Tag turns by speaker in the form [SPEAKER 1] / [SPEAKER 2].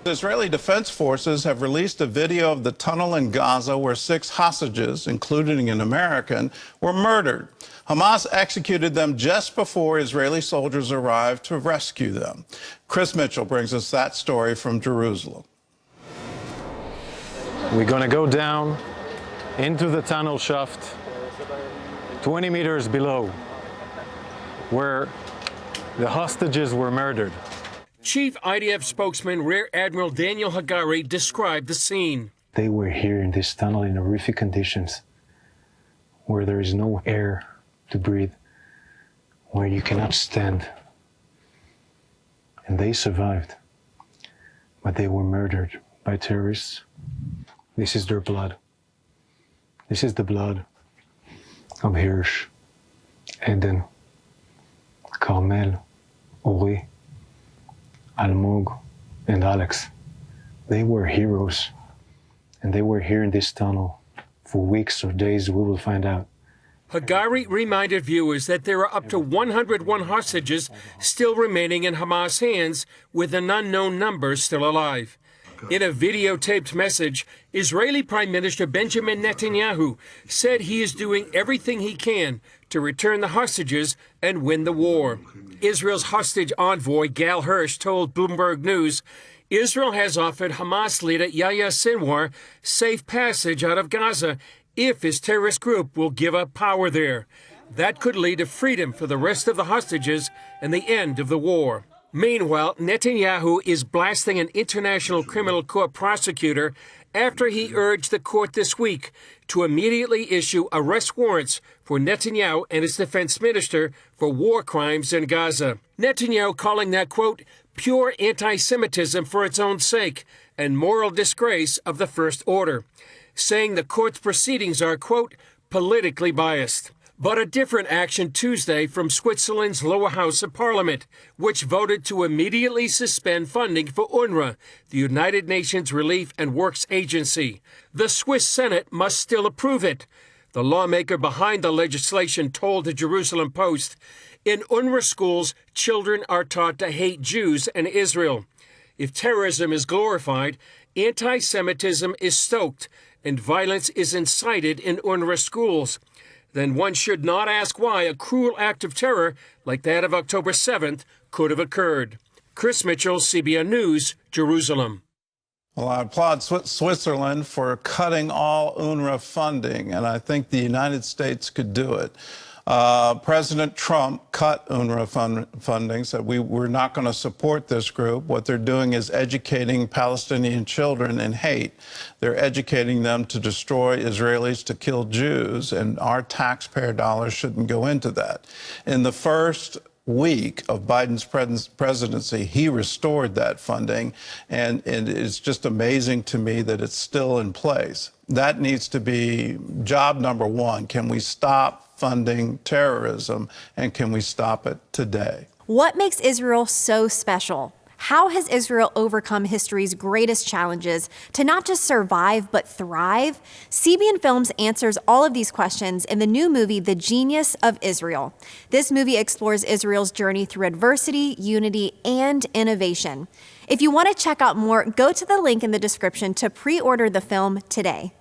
[SPEAKER 1] Israeli Defense Forces have released a video of the tunnel in Gaza where 6 hostages, including an American, were murdered. Hamas executed them just before Israeli soldiers arrived to rescue them. Chris Mitchell brings us that story from Jerusalem.
[SPEAKER 2] We're going to go down into the tunnel shaft 20 meters below where the hostages were murdered.
[SPEAKER 3] Chief IDF spokesman Rear Admiral Daniel Hagari described the scene.
[SPEAKER 4] They were here in this tunnel in horrific conditions where there is no air to breathe, where you cannot stand. And they survived, but they were murdered by terrorists. This is their blood. This is the blood of Hirsch, Eden, Carmel, Ori, Almog, and Alex. They were heroes, and they were here in this tunnel for weeks or days. We will find out.
[SPEAKER 3] Hagari reminded viewers that there are up to 101 hostages still remaining in Hamas hands, with an unknown number still alive. In a videotaped message, Israeli Prime Minister Benjamin Netanyahu said he is doing everything he can to return the hostages and win the war. Israel's hostage envoy Gal Hirsch told Bloomberg News Israel has offered Hamas leader Yahya Sinwar safe passage out of Gaza if his terrorist group will give up power there. That could lead to freedom for the rest of the hostages and the end of the war. Meanwhile, Netanyahu is blasting an international criminal court prosecutor after he urged the court this week to immediately issue arrest warrants for Netanyahu and his defense minister for war crimes in Gaza. Netanyahu calling that, quote, pure anti-Semitism for its own sake and moral disgrace of the First Order, saying the court's proceedings are, quote, politically biased. But a different action Tuesday from Switzerland's lower house of parliament, which voted to immediately suspend funding for UNRWA, the United Nations Relief and Works Agency. The Swiss Senate must still approve it. The lawmaker behind the legislation told the Jerusalem Post, in UNRWA schools, children are taught to hate Jews and Israel. If terrorism is glorified, anti-Semitism is stoked, and violence is incited in UNRWA schools, then one should not ask why a cruel act of terror like that of October 7th could have occurred. Chris Mitchell, CBN News, Jerusalem.
[SPEAKER 1] Well, I applaud Switzerland for cutting all UNRWA funding, and I think the United States could do it. President Trump cut UNRWA funding, said we're not going to support this group. What they're doing is educating Palestinian children in hate. They're educating them to destroy Israelis, to kill Jews, and our taxpayer dollars shouldn't go into that. In the first week of Biden's presidency, he restored that funding, and it's just amazing to me that it's still in place. That needs to be job number one. Can we stop funding terrorism, and can we stop it today?
[SPEAKER 5] What makes Israel so special? How has Israel overcome history's greatest challenges to not just survive, but thrive? CBN Films answers all of these questions in the new movie, The Genius of Israel. This movie explores Israel's journey through adversity, unity, and innovation. If you want to check out more, go to the link in the description to pre-order the film today.